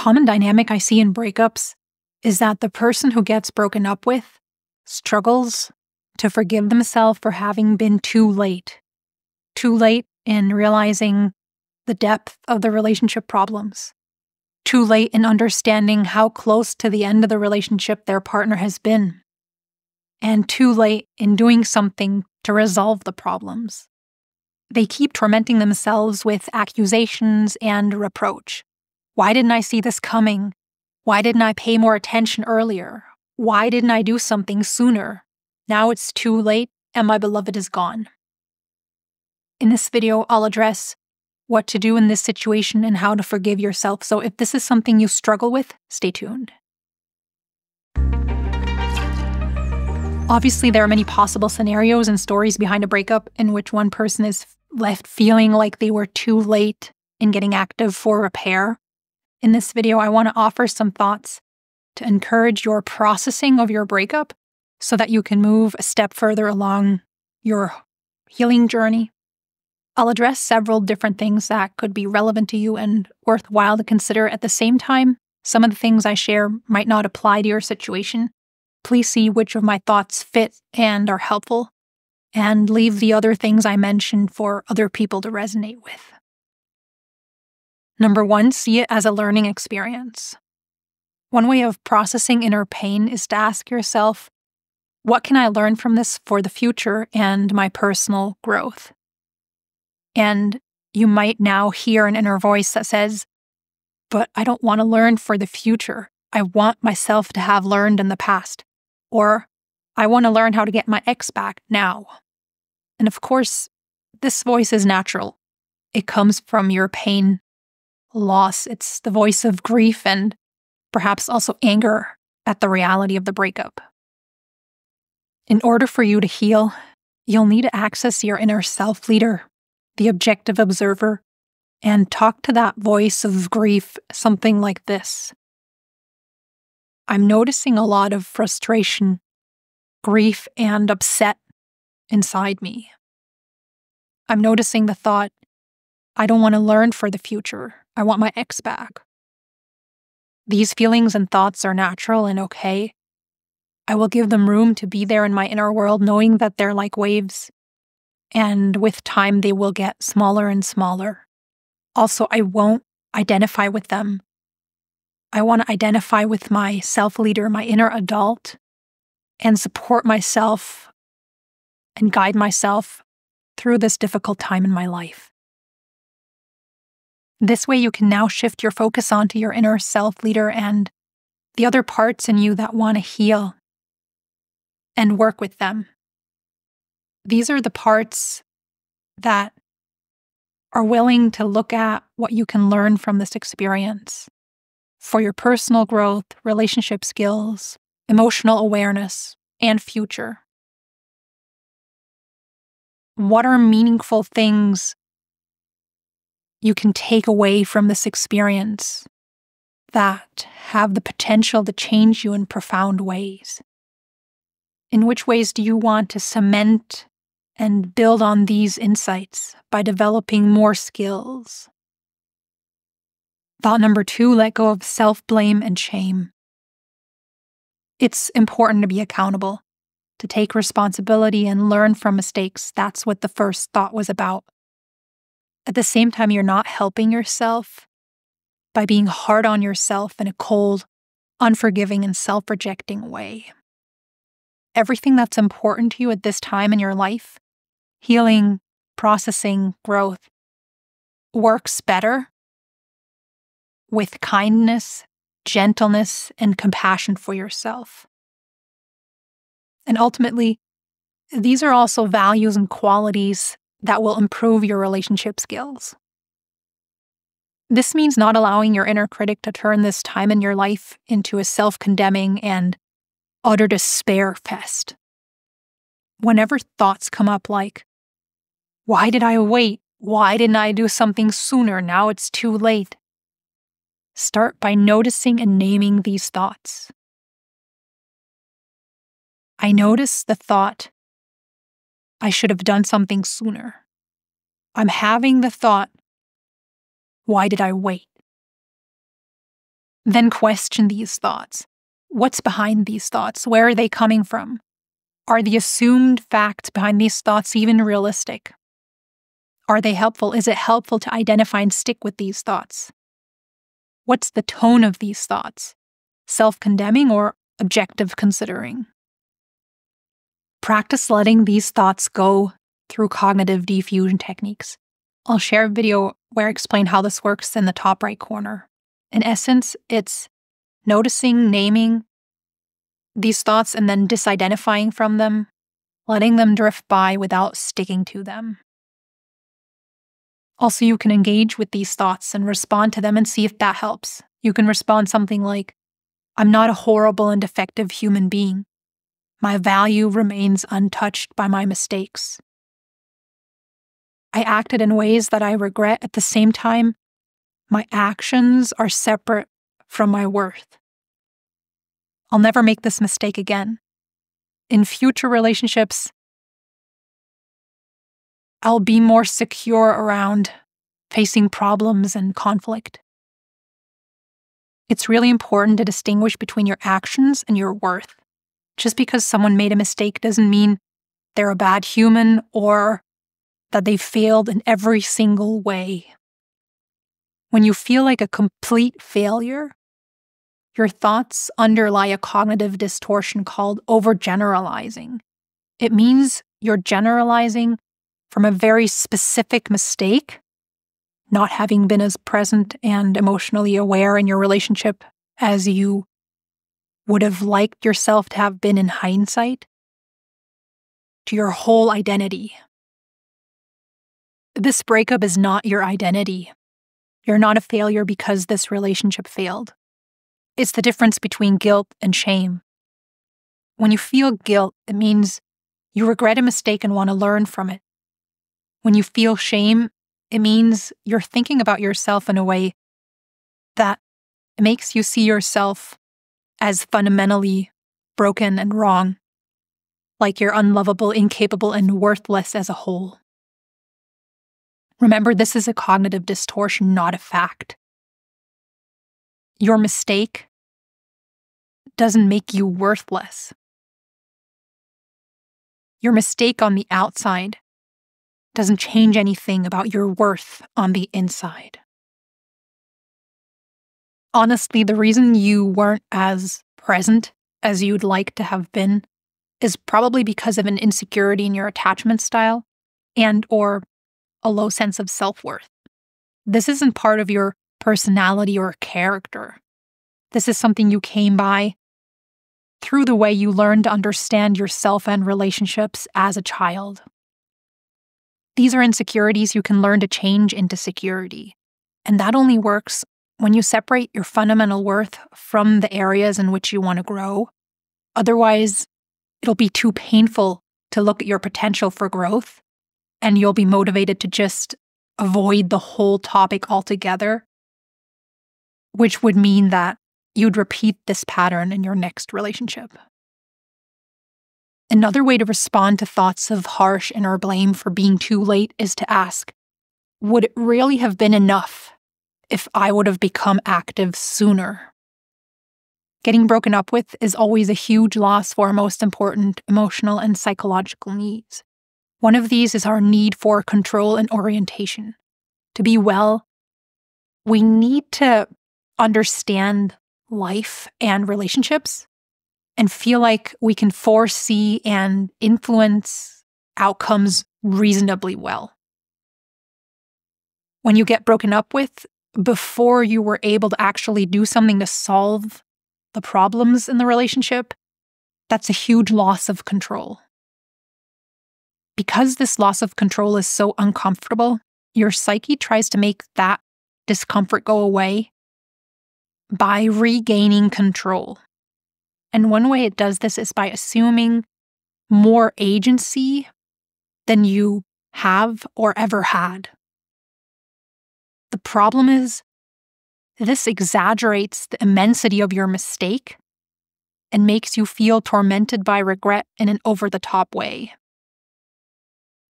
common dynamic I see in breakups is that the person who gets broken up with struggles to forgive themselves for having been too late. Too late in realizing the depth of the relationship problems. Too late in understanding how close to the end of the relationship their partner has been. And too late in doing something to resolve the problems. They keep tormenting themselves with accusations and reproach. Why didn't I see this coming? Why didn't I pay more attention earlier? Why didn't I do something sooner? Now it's too late and my beloved is gone. In this video, I'll address what to do in this situation and how to forgive yourself. So if this is something you struggle with, stay tuned. Obviously, there are many possible scenarios and stories behind a breakup in which one person is left feeling like they were too late in getting active for repair. In this video, I want to offer some thoughts to encourage your processing of your breakup so that you can move a step further along your healing journey. I'll address several different things that could be relevant to you and worthwhile to consider. At the same time, some of the things I share might not apply to your situation. Please see which of my thoughts fit and are helpful, and leave the other things I mentioned for other people to resonate with. Number 1, see it as a learning experience. One way of processing inner pain is to ask yourself, what can I learn from this for the future and my personal growth? And you might now hear an inner voice that says, but I don't want to learn for the future. I want myself to have learned in the past. Or, I want to learn how to get my ex back now. And of course, this voice is natural. It comes from your pain, loss. It's the voice of grief and perhaps also anger at the reality of the breakup. In order for you to heal, you'll need to access your inner self leader, the objective observer, and talk to that voice of grief something like this. I'm noticing a lot of frustration, grief, and upset inside me. I'm noticing the thought, I don't want to learn for the future. I want my ex back. These feelings and thoughts are natural and okay. I will give them room to be there in my inner world, knowing that they're like waves, and with time they will get smaller and smaller. Also, I won't identify with them. I want to identify with my self-leader, my inner adult, and support myself and guide myself through this difficult time in my life. This way you can now shift your focus onto your inner self-leader and the other parts in you that want to heal and work with them. These are the parts that are willing to look at what you can learn from this experience for your personal growth, relationship skills, emotional awareness, and future. What are meaningful things you can take away from this experience that have the potential to change you in profound ways? In which ways do you want to cement and build on these insights by developing more skills? Thought number 2, let go of self-blame and shame. It's important to be accountable, to take responsibility and learn from mistakes. That's what the first thought was about. At the same time, you're not helping yourself by being hard on yourself in a cold, unforgiving, and self-rejecting way. Everything that's important to you at this time in your life, healing, processing, growth, works better with kindness, gentleness, and compassion for yourself. And ultimately, these are also values and qualities that will improve your relationship skills. This means not allowing your inner critic to turn this time in your life into a self-condemning and utter despair fest. Whenever thoughts come up like, why did I wait? Why didn't I do something sooner? Now it's too late. Start by noticing and naming these thoughts. I notice the thought, I should have done something sooner. I'm having the thought, why did I wait? Then question these thoughts. What's behind these thoughts? Where are they coming from? Are the assumed facts behind these thoughts even realistic? Are they helpful? Is it helpful to identify and stick with these thoughts? What's the tone of these thoughts? Self-condemning or objective considering? Practice letting these thoughts go through cognitive diffusion techniques. I'll share a video where I explain how this works in the top right corner. In essence, it's noticing, naming these thoughts, and then disidentifying from them, letting them drift by without sticking to them. Also, you can engage with these thoughts and respond to them and see if that helps. You can respond something like, I'm not a horrible and defective human being. My value remains untouched by my mistakes. I acted in ways that I regret. At the same time, my actions are separate from my worth. I'll never make this mistake again. In future relationships, I'll be more secure around facing problems and conflict. It's really important to distinguish between your actions and your worth. Just because someone made a mistake doesn't mean they're a bad human or that they failed in every single way. When you feel like a complete failure, your thoughts underlie a cognitive distortion called overgeneralizing. It means you're generalizing from a very specific mistake, not having been as present and emotionally aware in your relationship as you would have liked yourself to have been in hindsight, to your whole identity. This breakup is not your identity. You're not a failure because this relationship failed. It's the difference between guilt and shame. When you feel guilt, it means you regret a mistake and want to learn from it. When you feel shame, it means you're thinking about yourself in a way that makes you see yourself as fundamentally broken and wrong, like you're unlovable, incapable, and worthless as a whole. Remember, this is a cognitive distortion, not a fact. Your mistake doesn't make you worthless. Your mistake on the outside doesn't change anything about your worth on the inside. Honestly, the reason you weren't as present as you'd like to have been is probably because of an insecurity in your attachment style and/or a low sense of self-worth. This isn't part of your personality or character. This is something you came by through the way you learned to understand yourself and relationships as a child. These are insecurities you can learn to change into security. And that only works when you separate your fundamental worth from the areas in which you want to grow. Otherwise, it'll be too painful to look at your potential for growth, and you'll be motivated to just avoid the whole topic altogether, which would mean that you'd repeat this pattern in your next relationship. Another way to respond to thoughts of harsh inner blame for being too late is to ask, would it really have been enough if I would have become active sooner? Getting broken up with is always a huge loss for our most important emotional and psychological needs. One of these is our need for control and orientation. To be well, we need to understand life and relationships and feel like we can foresee and influence outcomes reasonably well. When you get broken up with, before you were able to actually do something to solve the problems in the relationship, that's a huge loss of control. Because this loss of control is so uncomfortable, your psyche tries to make that discomfort go away by regaining control. And one way it does this is by assuming more agency than you have or ever had. The problem is, this exaggerates the immensity of your mistake and makes you feel tormented by regret in an over-the-top way.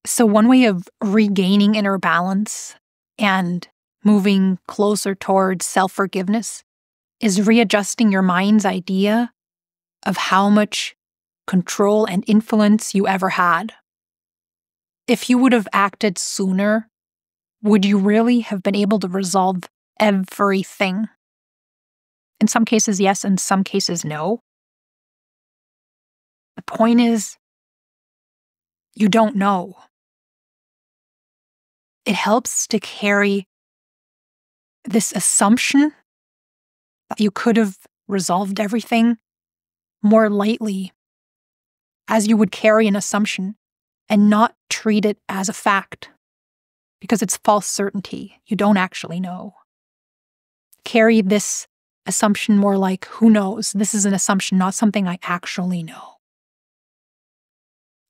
So one way of regaining inner balance and moving closer towards self-forgiveness is readjusting your mind's idea of how much control and influence you ever had. If you would have acted sooner, would you really have been able to resolve everything? In some cases, yes. In some cases, no. The point is, you don't know. It helps to carry this assumption that you could have resolved everything more lightly, as you would carry an assumption, and not treat it as a fact, because it's false certainty. You don't actually know. Carry this assumption more like, who knows? This is an assumption, not something I actually know.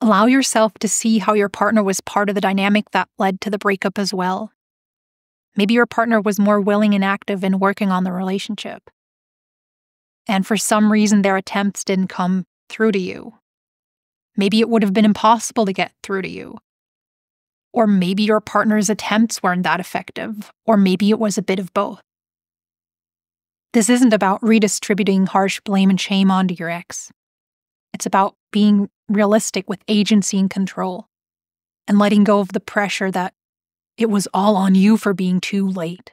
Allow yourself to see how your partner was part of the dynamic that led to the breakup as well. Maybe your partner was more willing and active in working on the relationship, and for some reason their attempts didn't come through to you. Maybe it would have been impossible to get through to you. Or maybe your partner's attempts weren't that effective, or maybe it was a bit of both. This isn't about redistributing harsh blame and shame onto your ex. It's about being realistic with agency and control, and letting go of the pressure that it was all on you for being too late.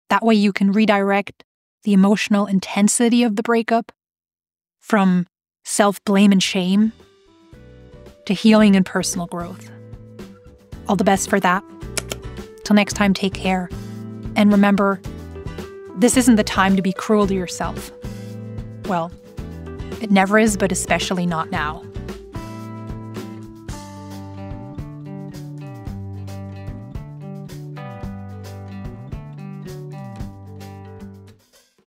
That way you can redirect the emotional intensity of the breakup from self-blame and shame to healing and personal growth. All the best for that. Till next time, take care. And remember, this isn't the time to be cruel to yourself. Well, it never is, but especially not now.